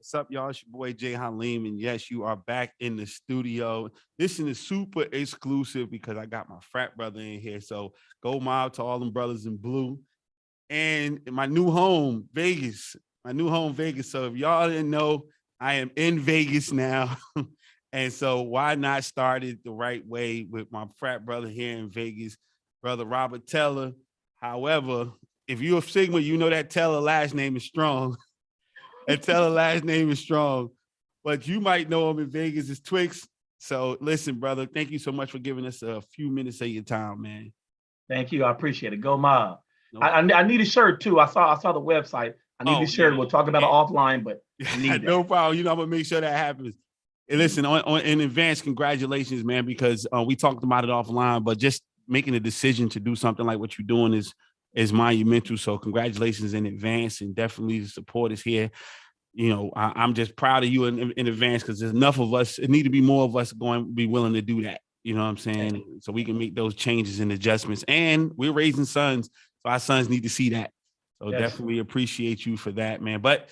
What's up, y'all? It's your boy Jay Haleem, and yes, you are back in the studio. This is super exclusive because I got my frat brother in here. So go mob to all them brothers in blue. And my new home, Vegas. My new home, Vegas. So if y'all didn't know, I am in Vegas now. And so why not start it the right way with my frat brother here in Vegas, brother Robert Teller. However, if you're a Sigma, you know that Teller last name is strong. And Teller last name is strong. But you might know him in Vegas as Twixx. So listen, brother, thank you so much for giving us a few minutes of your time, man. Thank you. I appreciate it. Go mob. No, I need a shirt too. I saw the website. I need a shirt. Yeah. We'll talk about it offline, but I need no problem. You know, I'm gonna make sure that happens. And listen, in advance, congratulations, man, because we talked about it offline, but just making a decision to do something like what you're doing is monumental. So congratulations in advance, and definitely the support is here. You know, I'm just proud of you in advance because there's enough of us. It need to be more of us going to be willing to do that. You know what I'm saying? So we can make those changes and adjustments. And we're raising sons, so our sons need to see that. So definitely appreciate you for that, man. But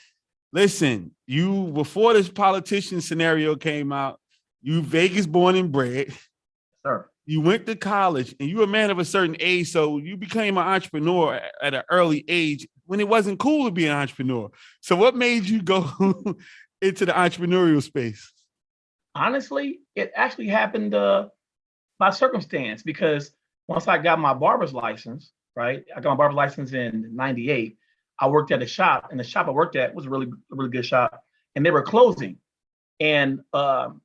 listen, you before this politician scenario came out, you Vegas born and bred. Sir. You went to college and you're a man of a certain age. So you became an entrepreneur at an early age when it wasn't cool to be an entrepreneur. So what made you go into the entrepreneurial space? Honestly, it actually happened by circumstance, because once I got my barber's license, right? I got my barber's license in '98. I worked at a shop, and the shop I worked at was a really good shop, and they were closing. And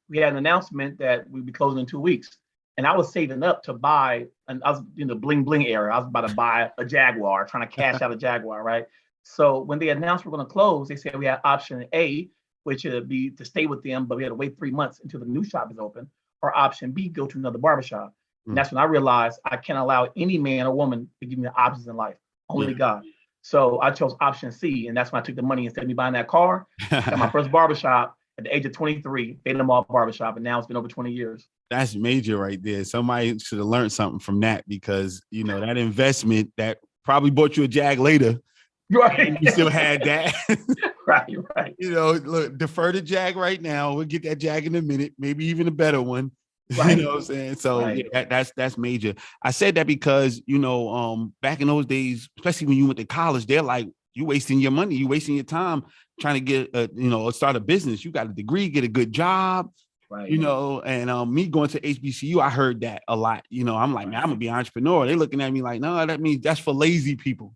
we had an announcement that we'd be closing in 2 weeks. And I was saving up to buy, and I was in the bling bling era. I was about to buy a Jaguar, trying to cash out a Jaguar, right? So when they announced we're going to close, they said we had option A, which would be to stay with them, but we had to wait 3 months until the new shop is open, or option B, go to another barbershop. And that's when I realized I can't allow any man or woman to give me the options in life, only God. So I chose option C, and that's when I took the money. Instead of me buying that car, got my first barbershop at the age of 23, Beta Mall Barbershop, and now it's been over 20 years. That's major right there. Somebody should have learned something from that, because, you know, that investment that probably bought you a Jag later. Right. You still had that. Right. You know, look, defer the Jag right now. We'll get that Jag in a minute, maybe even a better one. Right. You know what I'm saying? So that's major. I said that because, you know, back in those days, especially when you went to college, they're like, you wasting your money, you wasting your time trying to get start a business. You got a degree, get a good job. Right. You know, and me going to HBCU, I heard that a lot. You know, I'm like, man, I'm gonna be an entrepreneur. They looking at me like, no, that means that's for lazy people.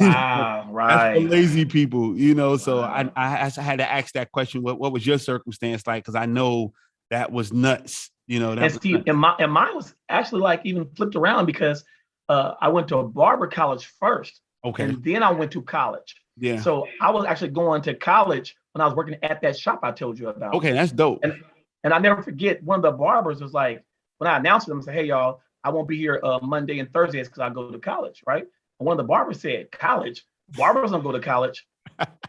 Wow, right. That's for lazy people, you know. So I had to ask that question. What was your circumstance like? Because I know that was nuts. You know, that and mine was actually like even flipped around, because I went to a barber college first. Okay. And then I went to college. Yeah. So I was actually going to college when I was working at that shop I told you about. Okay, that's dope. And I never forget, one of the barbers was like, when I announced to them, I said, hey, y'all, I won't be here Monday and Thursdays because I go to college, right? And one of the barbers said, college? Barbers don't go to college.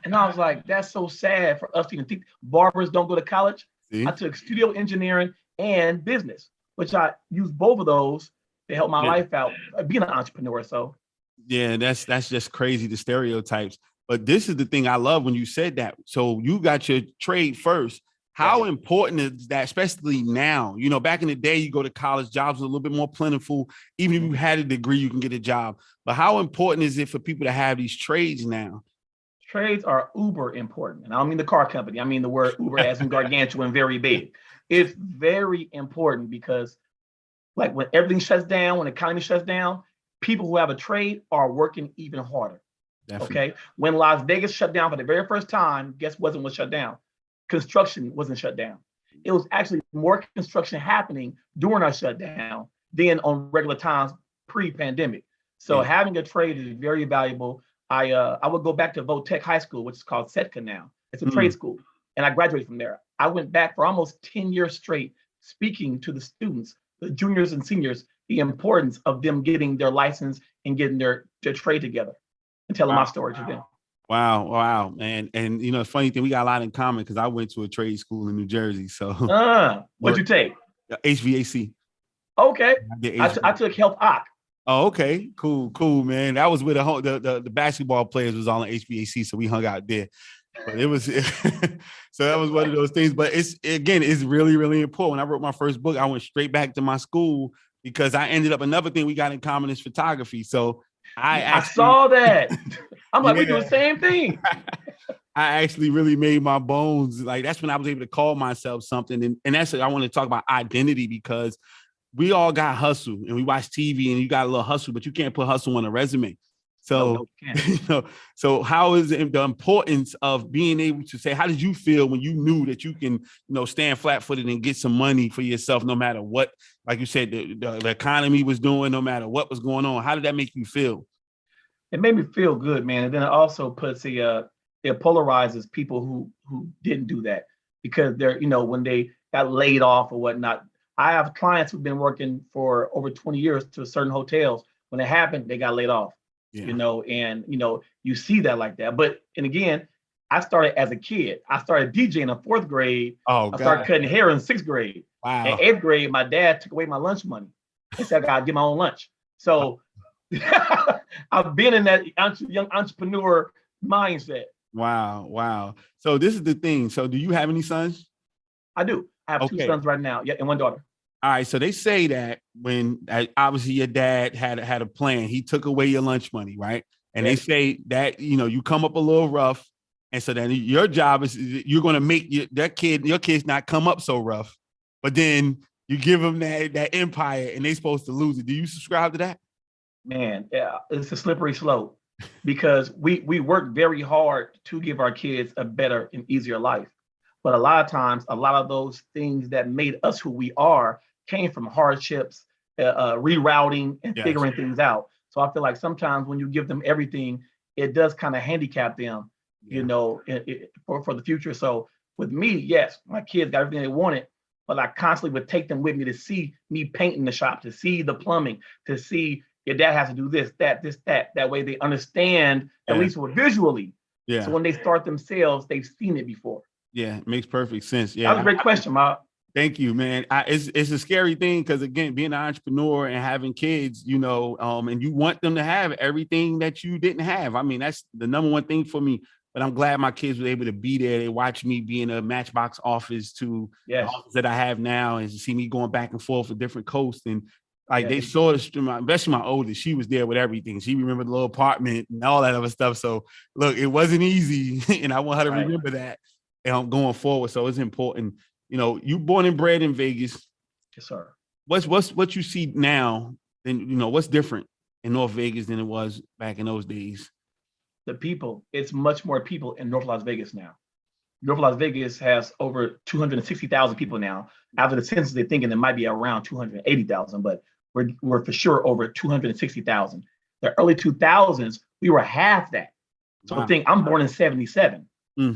And I was like, that's so sad for us to even think barbers don't go to college. See? I took studio engineering and business, which I used both of those to help my life out, being an entrepreneur. So yeah, that's just crazy, the stereotypes. But this is the thing I love when you said that. So you got your trade first. How important is that, especially now? You know, back in the day, you go to college, jobs are a little bit more plentiful. Even if you had a degree, you can get a job. But how important is it for people to have these trades now? Trades are uber important. And I don't mean the car company. I mean the word uber as in gargantuan, very big. It's very important because, like, when everything shuts down, when the economy shuts down, people who have a trade are working even harder. Definitely. Okay. When Las Vegas shut down for the very first time, guess what was shut down? Construction wasn't shut down. It was actually more construction happening during our shutdown than on regular times pre-pandemic. So having a trade is very valuable. I would go back to Votech High School, which is called Setka now. It's a trade school. And I graduated from there. I went back for almost 10 years straight, speaking to the students, the juniors and seniors, the importance of them getting their license and getting their trade together, and telling my story to them. Wow, man. And you know, the funny thing, we got a lot in common because I went to a trade school in New Jersey. So what'd you take? HVAC. Okay. I took Health Oc. Oh, okay. Cool, man. That was where the basketball players was all in HVAC, so we hung out there. But it was so that was one of those things. But it's really, really important. When I wrote my first book, I went straight back to my school because I ended up another thing we got in common is photography. So I I actually, saw that. I'm like, we do the yeah, same thing. I actually really made my bones. Like that's when I was able to call myself something. And that's I want to talk about identity because we all got hustle and we watch TV and you got a little hustle, but you can't put hustle on a resume. Nope, So, can't. so how is it the importance of being able to say, how did you feel when you knew that you can, stand flat footed and get some money for yourself, no matter what, like you said, the economy was doing, no matter what was going on? How did that make you feel? It made me feel good, man. And then it also puts it polarizes people who didn't do that because they're, when they got laid off or whatnot. I have clients who've been working for over 20 years to certain hotels. When it happened, they got laid off. Yeah. And you see that like that. But and again, I started as a kid. I started DJing in fourth grade. Oh, I started God. cutting hair in sixth grade. In Wow. eighth grade, my dad took away my lunch money. He said I gotta get my own lunch. So I've been in that young entrepreneur mindset. Wow. Wow. So this is the thing. So do you have any sons? I do. I have two Okay. sons right now, yeah, and one daughter. All right, so they say that when obviously your dad had a plan, he took away your lunch money, right? And they say that you come up a little rough, and so then your job is you're going to make your kids not come up so rough, but then you give them that empire, and they're supposed to lose it. Do you subscribe to that? Man, yeah, it's a slippery slope because we work very hard to give our kids a better and easier life. But a lot of times, a lot of those things that made us who we are came from hardships, rerouting, and Yes. figuring things out. So I feel like sometimes when you give them everything, it does kind of handicap them, for the future. So with me, yes, my kids got everything they wanted, but I constantly would take them with me to see me painting the shop, to see the plumbing, to see your dad has to do this, that, this, that. That way they understand at least visually. Yeah. So when they start themselves, they've seen it before. Yeah, it makes perfect sense. Yeah, that was a great question, Ma. Thank you, man. It's a scary thing because again, being an entrepreneur and having kids, and you want them to have everything that you didn't have. I mean, that's the number one thing for me. But I'm glad my kids were able to be there. They watched me be in a Matchbox office to the office that I have now, and see me going back and forth with different coasts. And like they saw it, especially my oldest, she was there with everything. She remembered the little apartment and all that other stuff. So look, it wasn't easy, and I want her to remember that going forward. So it's important. You born and bred in Vegas. Yes, sir. What you see now, and what's different in North Vegas than it was back in those days? The people. It's much more people in North Las Vegas now. North Las Vegas has over 260,000 people now. After the census, they're thinking it might be around 280,000, but we're for sure over 260,000. The early 2000s, we were half that. So the thing, I'm born in 77.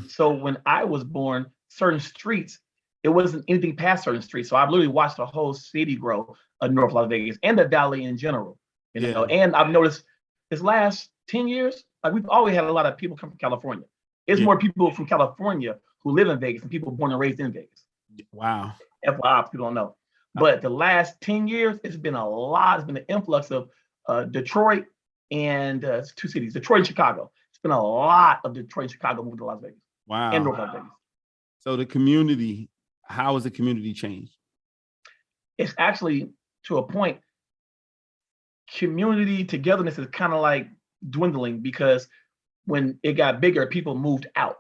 So when I was born, certain streets, it wasn't anything past certain streets. So I've literally watched the whole city grow of North Las Vegas and the valley in general. And I've noticed this last 10 years, like we've always had a lot of people come from California. It's more people from California who live in Vegas than people born and raised in Vegas. Wow. FYI, people don't know. But the last 10 years, it's been a lot. It's been an influx of Detroit and two cities, Detroit and Chicago. It's been a lot of Detroit and Chicago moving to Las Vegas. Wow. And North Las Vegas. So the community, how has the community changed? It's actually, to a point, community togetherness is kind of like dwindling because when it got bigger, people moved out.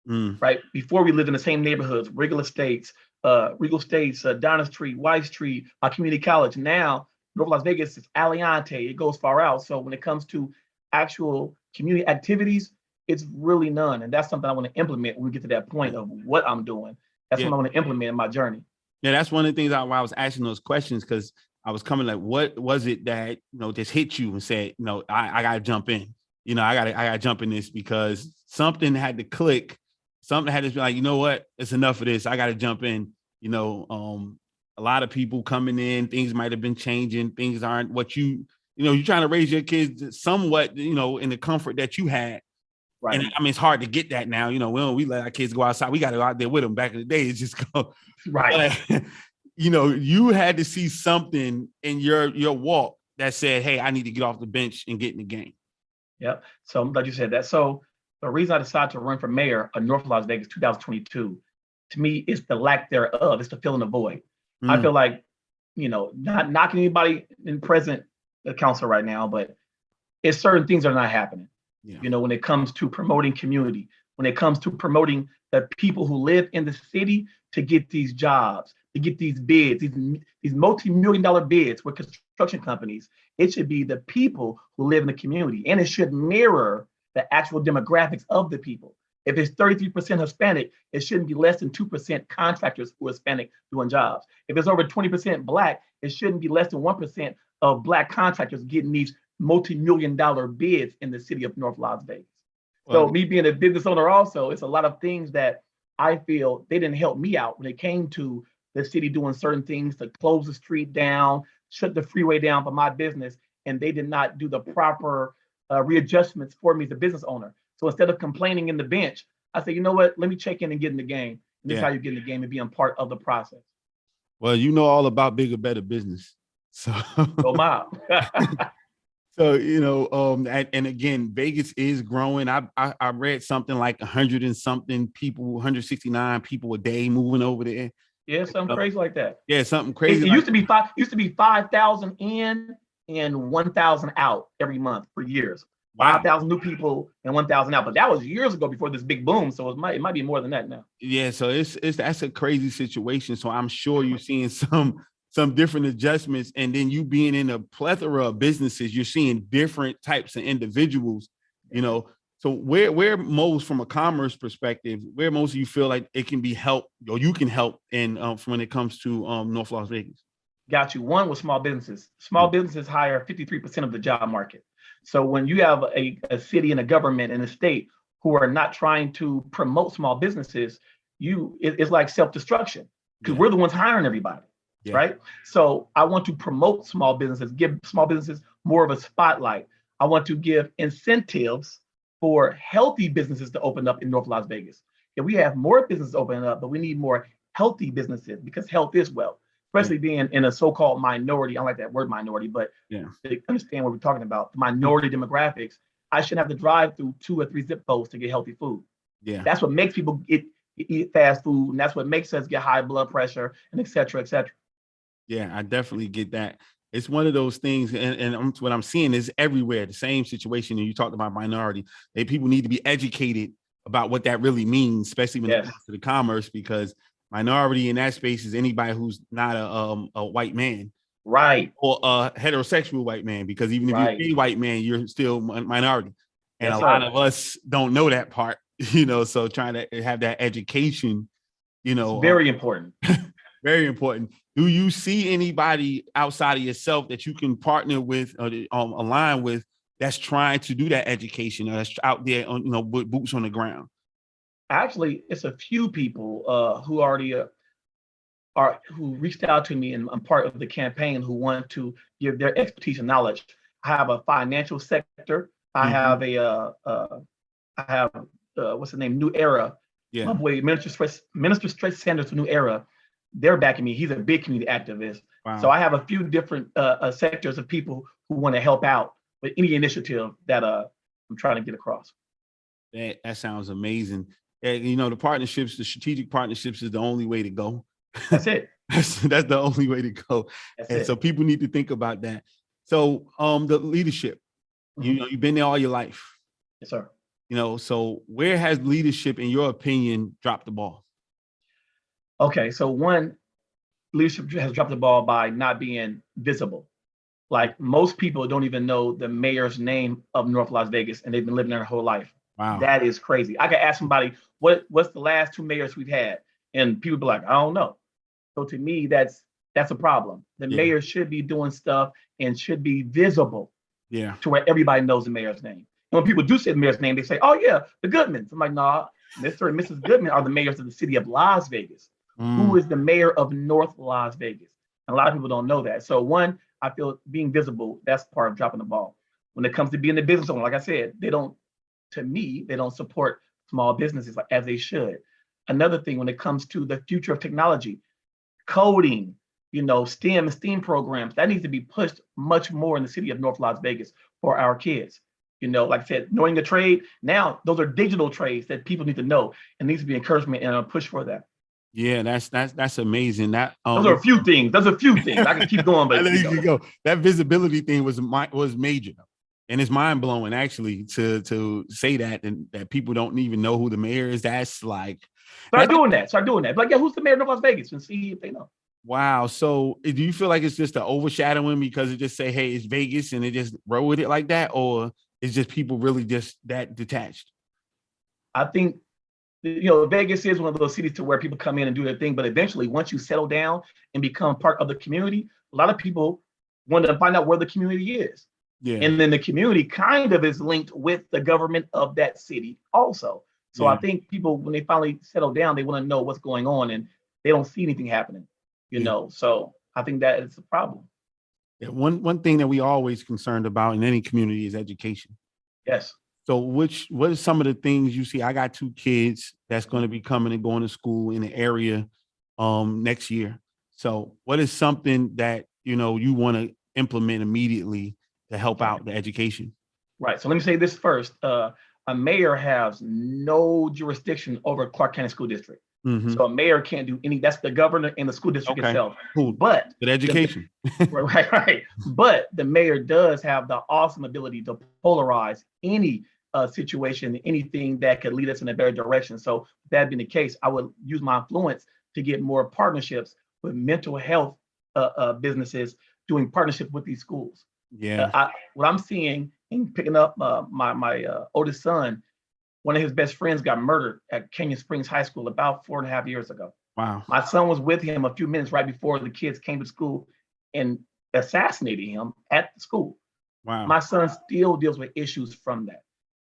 Right? Before we lived in the same neighborhoods, Regal Estates, Donna Street, White Street, community college. Now, North Las Vegas is Aliante. It goes far out. So when it comes to actual community activities, it's really none. And that's something I want to implement when we get to that point of what I'm doing. That's what I want to implement in my journey. Yeah, that's one of the things why I was asking those questions, because I was coming like, what was it that, just hit you and said, I got to jump in. I got to jump in this because something had to click. Something had to be like, you know what? It's enough of this. I got to jump in. A lot of people coming in, things might have been changing. Things aren't what you're trying to raise your kids somewhat, in the comfort that you had. Right. And I mean, it's hard to get that now. We let our kids go outside. We got to go out there with them. Back in the day, it's just go. Right. You had to see something in your walk that said, hey, I need to get off the bench and get in the game. Yep. So I'm glad you said that. So The reason I decided to run for mayor of North Las Vegas 2022, to me, is the lack thereof. It's the filling the void. I Mm, feel like, not knocking anybody in present the council right now, but it's certain things that are not happening. yeah. When it comes to promoting community, when it comes to promoting the people who live in the city to get these jobs, to get these bids, these multi-million dollar bids with construction companies. It should be the people who live in the community, and it should mirror the actual demographics of the people. If it's 33% Hispanic, it shouldn't be less than 2% contractors who are Hispanic doing jobs. If it's over 20% Black, it shouldn't be less than 1% of Black contractors getting these multi-million dollar bids in the city of North Las Vegas. Well, So me being a business owner also, it's a lot of things that I feel they didn't help me out when it came to the city doing certain things to close the street down, shut the freeway down for my business, and they did not do the proper readjustments for me as a business owner. So instead of complaining in the bench, I said, you know what? Let me check in and get in the game. And this is yeah. how you get in the game and being part of the process. Well, you know all about bigger, better business. So Go mob. so and again, Vegas is growing. I read something like 100 and something people, 169 people a day moving over there. Yeah, something Uh, crazy like that. yeah, something It, crazy it like used to be 5,000 in and 1,000 out every month for years. wow. 5,000 new people and 1,000 out. But that was years ago before this big boom. So it might be more than that now. Yeah, so it's that's a crazy situation. So I'm sure you're seeing some different adjustments, and then you being in a plethora of businesses, you're seeing different types of individuals. You know, so where most from a commerce perspective, where most of you feel like it can be helped or you can help in from when it comes to North Las Vegas. Got you. One was small businesses. Small Mm, businesses hire 53% of the job market. So when you have a city and a government and a state who are not trying to promote small businesses, it's like self-destruction because yeah, we're the ones hiring everybody, yeah, right? So I want to promote small businesses, give small businesses more of a spotlight. I want to give incentives for healthy businesses to open up in North Las Vegas. If we have more businesses opening up, but we need more healthy businesses because health is wealth, yeah, especially being in a so-called minority. I don't like that word minority, but yeah, to understand what we're talking about, the minority demographics, I shouldn't have to drive through 2 or 3 zip codes to get healthy food. yeah. That's what makes people eat fast food, and that's what makes us get high blood pressure and et cetera, et cetera. Yeah, I definitely get that. It's one of those things, and what I'm seeing is everywhere the same situation. And you talked about minority. People need to be educated about what that really means, especially when it Yes, comes to the commerce, because minority in that space is anybody who's not a white man right, or a heterosexual white man. Because even if you're right. a white man, you're still minority, and a Yes, lot sir. of us don't know that part. So trying to have that education, you It's know, very important. very important. Do you see anybody outside of yourself that you can partner with or align with that's trying to do that education or that's out there on, with boots on the ground? Actually, it's a few people who already are who reached out to me, and I'm part of the campaign who want to give their expertise and knowledge. I have a financial sector. I Mhm. have I have what's the name? New Era. My Yeah. boy, Minister Stretch Sanders of New Era. They're backing me. He's a big community activist. So Wow. I have a few different sectors of people who want to help out with any initiative that I'm trying to get across. That sounds amazing. And, the partnerships, the strategic partnerships is the only way to go. That's it. That's the only way to go. That's And so it. people need to think about that. So the leadership, Mhm. you've been there all your life. Yes, sir. So where has leadership, in your opinion, dropped the ball? Okay, so one, leadership has dropped the ball by not being visible. Like most people don't even know the mayor's name of North Las Vegas, and they've been living there their whole life. Wow. That is crazy. I could ask somebody what's the last 2 mayors we've had, and people be like, I don't know. So to me, that's a problem. The Yeah. mayor should be doing stuff and should be visible Yeah. to where everybody knows the mayor's name. And when people do say the mayor's name, they say, "Oh yeah, the Goodmans." I'm like, "Nah, Mr. and Mrs. Goodman are the mayors of the city of Las Vegas. Who Mm, is the mayor of North Las Vegas?" And a lot of people don't know that. So one, I feel being visible, that's part of dropping the ball. When it comes to being a business owner, like I said, they don't. To me, they don't support small businesses like as they should. Another thing, when it comes to the future of technology, coding, STEM programs, that needs to be pushed much more in the city of North Las Vegas for our kids. Like I said, knowing the trade. Now, those are digital trades that people need to know, and needs to be encouragement and a push for that. Yeah, that's amazing. That Those are a few things. There's a few things. I can keep going, I but know you can go. That visibility thing was major, and it's mind blowing actually to say that, and that people don't even know who the mayor is. That's like start doing that. Start doing that. But yeah, who's the mayor of Las Vegas, and see if they know. Wow. So do you feel like it's just an overshadowing because it just say, hey, it's Vegas and it just roll with it like that? Or it's just people really just that detached? I think, Vegas is one of those cities to where people come in and do their thing. But eventually, once you settle down and become part of the community, a lot of people want to find out where the community is. Yeah. And then the community kind of is linked with the government of that city also. So Yeah. I think people, when they finally settle down, they want to know what's going on, and they don't see anything happening, So I think that is a problem. Yeah. One thing that we always concerned about in any community is education. Yes. So what are some of the things you see? I got 2 kids that's going to be coming and going to school in the area next year. So what is something that you want to implement immediately to help out the education? Right. So let me say this first. A mayor has no jurisdiction over Clark County School District. Mm-hmm. So a mayor can't do any. That's the governor and the school district itself. Cool. But with education, right. But the mayor does have the awesome ability to polarize any situation, anything that could lead us in a better direction. So that being the case, I would use my influence to get more partnerships with mental health businesses doing partnership with these schools. Yeah. What I'm seeing in picking up my oldest son, one of his best friends got murdered at Canyon Springs High School about 4.5 years ago. Wow. My son was with him a few minutes right before the kids came to school and assassinated him at the school. Wow. My son still deals with issues from that.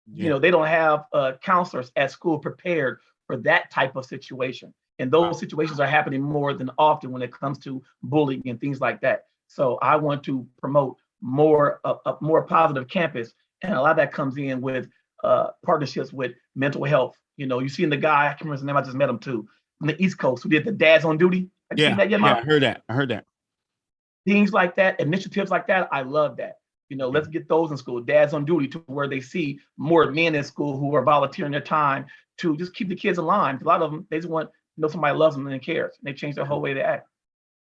Yeah. They don't have counselors at school prepared for that type of situation. And those situations are happening more than often when it comes to bullying and things like that. So I want to promote a more positive campus. And a lot of that comes in with partnerships with mental health. You seen the guy, I can't remember his name, I just met him too, from the East Coast, who did the Dads on Duty. Have you seen that yet, Mom? I heard that. Things like that, initiatives like that, I love that. Let's get those in school, Dads on Duty, to where they see more men in school who are volunteering their time to just keep the kids alive. A lot of them, they just want somebody loves them and cares. And they change their whole way to act.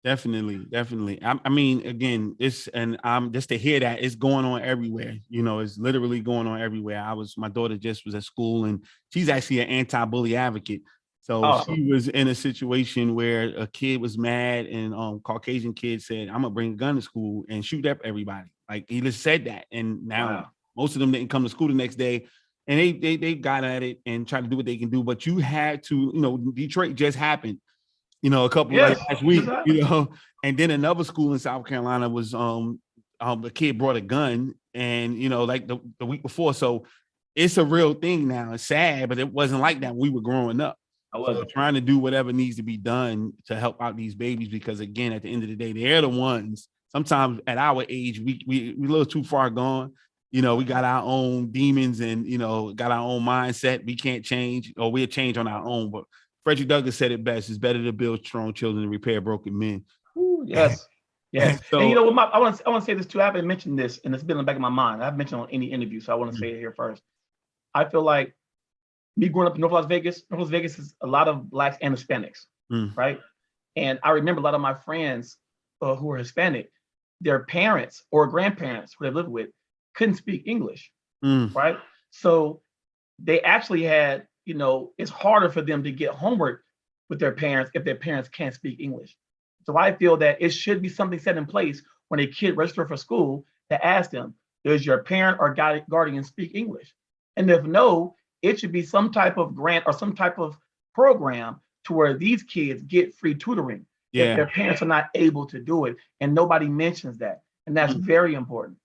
Definitely. I mean, again, just to hear that it's going on everywhere. It's literally going on everywhere. My daughter just was at school, and she's actually an anti-bully advocate. So she was in a situation where a kid was mad, and Caucasian kid said, "I'm gonna bring a gun to school and shoot up everybody." Like, he just said that, and now most of them didn't come to school the next day, and they got at it and tried to do what they can do. But you had to, Detroit just happened. A couple last week, and then another school in South Carolina was the kid brought a gun, and like the week before. So it's a real thing now. It's sad, but it wasn't like that when we were growing up. So trying to do whatever needs to be done to help out these babies, because again, at the end of the day, they're the ones. Sometimes at our age, we a little too far gone. We got our own demons and got our own mindset. We can't change, or we'll change on our own. But Frederick Douglass said it best: "It's better to build strong children than repair broken men." Ooh, yes. So, and I want to say this too. I haven't mentioned this, and it's been in the back of my mind. I haven't mentioned on any interview, so I want to say it here first. I feel like me growing up in North Las Vegas is a lot of Blacks and Hispanics, right? And I remember a lot of my friends who are Hispanic, their parents or grandparents who they lived with couldn't speak English, right? So they actually had, it's harder for them to get homework with their parents if their parents can't speak English. So I feel that it should be something set in place when a kid registers for school to ask them, does your parent or guardian speak English? And if no, it should be some type of grant or some type of program to where these kids get free tutoring if their parents are not able to do it. And nobody mentions that. And that's very important.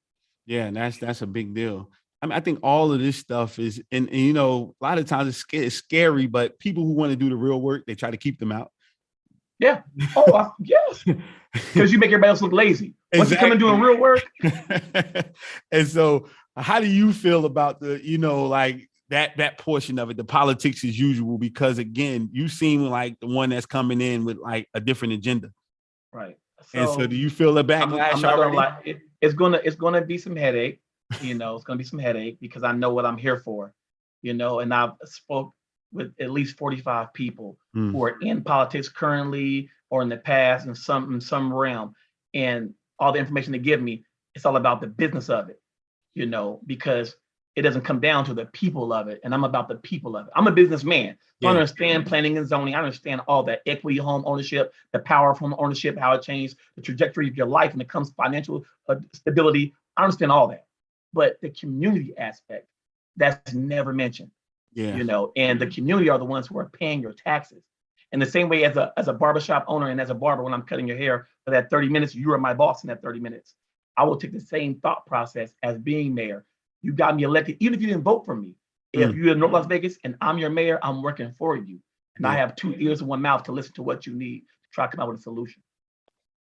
Yeah, that's a big deal. I mean, I think all of this stuff is, and a lot of times it's scary, but people who want to do the real work, they try to keep them out. Yeah. Oh, yes. Because you make everybody else look lazy. Once you come and doing real work. And so how do you feel about the, like that portion of it, the politics as usual? Because again, you seem like the one that's coming in with like a different agenda. Right. So do you feel the backlash? I'm not gonna lie. It's gonna be some headache. It's going to be some headache because I know what I'm here for, and I've spoke with at least 45 people Mm. who are in politics currently or in the past in some realm. And all the information they give me, it's all about the business of it, because it doesn't come down to the people of it. And I'm about the people of it. I'm a businessman. So I Yeah. understand planning and zoning. I understand all that equity, home ownership, the power of home ownership, how it changed the trajectory of your life when it comes to financial stability. I understand all that. But the community aspect, that's never mentioned, Yeah. and the community are the ones who are paying your taxes. In the same way as a barbershop owner and as a barber, when I'm cutting your hair for that 30 minutes, you are my boss in that 30 minutes. I will take the same thought process as being mayor. You got me elected, even if you didn't vote for me. If Mm. you're in North Las Vegas and I'm your mayor, I'm working for you. And I Yeah. have 2 ears and one mouth to listen to what you need to try to come out with a solution.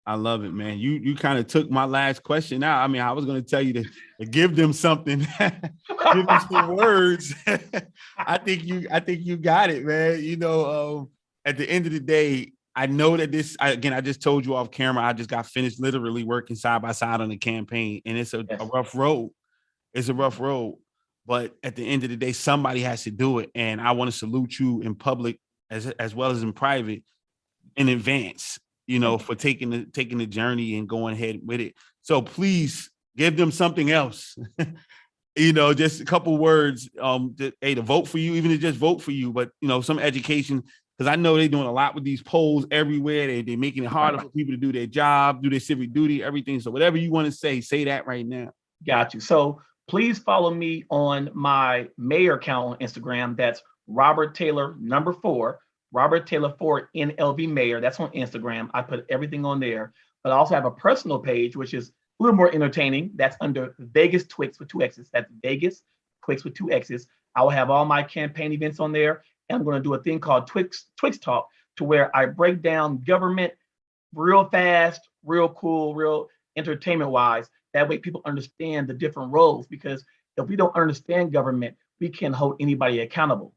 I love it, man. You kind of took my last question out. I mean, I was going to tell you to give them something, give them some words. I think you got it, man. At the end of the day, I know that I just told you off camera. I just got finished literally working side by side on the campaign, and it's a Yes. rough road. It's a rough road, but at the end of the day, somebody has to do it, and I want to salute you in public as well as in private in advance, for taking the journey and going ahead with it. So please give them something else. Just a couple words. To vote for you, even to just vote for you, but some education, because I know they're doing a lot with these polls everywhere. They're making it harder for people to do their job, do their civic duty, everything. So whatever you want to say that right now. Got you. So please follow me on my mayor account on Instagram. That's Robert Taylor #4, Robert Taylor 4 NLV Mayor. That's on Instagram. I put everything on there. But I also have a personal page, which is a little more entertaining. That's under Vegas Twixx with 2 X's. That's Vegas Twixx with 2 X's. I will have all my campaign events on there. And I'm going to do a thing called Twixx Talk, to where I break down government real fast, real cool, real entertainment wise. That way people understand the different roles, because if we don't understand government, we can't hold anybody accountable.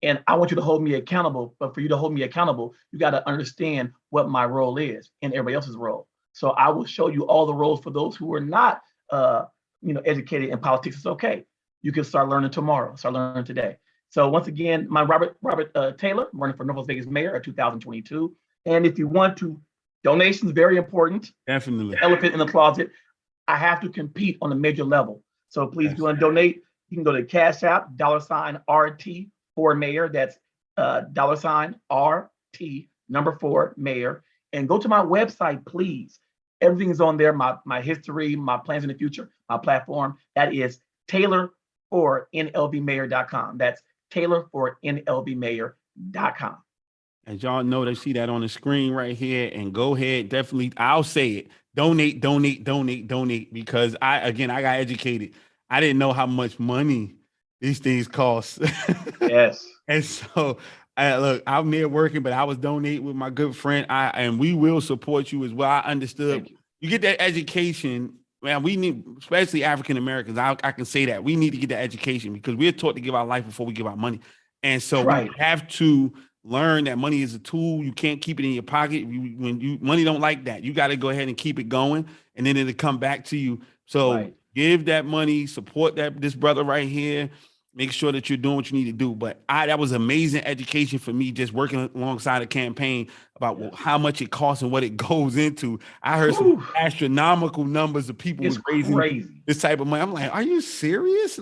And I want you to hold me accountable, but for you to hold me accountable, you got to understand what my role is and everybody else's role. So I will show you all the roles for those who are not, educated in politics. It's okay. You can start learning tomorrow. Start learning today. So once again, my Robert Taylor, I'm running for North Las Vegas Mayor of 2022. And if you want to, donations very important. Definitely. The elephant in the closet. I have to compete on a major level. So please, if you want to donate, you can go to Cash App, $RT for mayor. That's $RT #4 mayor. And go to my website, please. Everything is on there. My history, my plans in the future, my platform. That is Taylor4NLVmayor.com. That's Taylor4NLVmayor.com. As y'all know, they see that on the screen right here. And go ahead, definitely, I'll say it. Donate, donate, donate, donate. Because I got educated. I didn't know how much money these things cost. Yes. And so, look, I'm there working, but I was donating with my good friend. And we will support you as well. I understood. You get that education, man. We need, especially African Americans. I can say that we need to get that education, because we're taught to give our life before we give our money. And so we have to learn that money is a tool. You can't keep it in your pocket. Money don't like that. You got to go ahead and keep it going, and then it'll come back to you. So give that money, support this brother right here. Make sure that you're doing what you need to do. But that was amazing education for me, just working alongside a campaign about how much it costs and what it goes into. I heard some astronomical numbers of people was raising this type of money. I'm like, are you serious?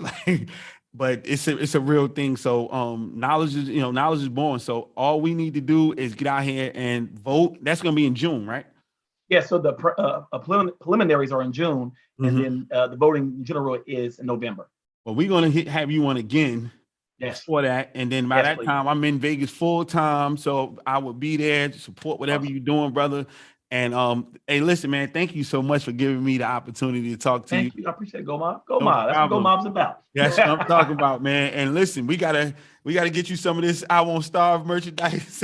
But it's a real thing. So knowledge is born. So all we need to do is get out here and vote. That's going to be in June, right? Yeah. So the preliminaries are in June, and then the voting in general is in November. Well, we're going to have you on again for that. And then by that time, I'm in Vegas full time. So I will be there to support whatever you're doing, brother. And hey, listen, man, thank you so much for giving me the opportunity to talk to you. Thank you. I appreciate it. Go Mob. Go Mob. That's what Go Mob's about. That's what I'm talking about, man. And listen, we gotta get you some of this I Won't Starve merchandise.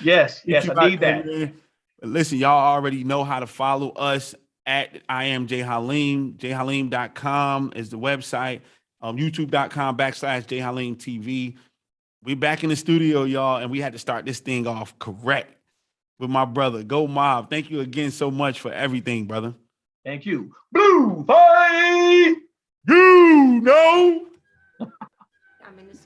Yes, I need that. But listen, y'all already know how to follow us at I am J Haleem. JHaleem.com is the website. YouTube.com/JHaleem TV. We're back in the studio, y'all, and we had to start this thing off correct with my brother. Go Mob. Thank you again so much for everything, brother. Thank you. Blue fight. You know. I'm in the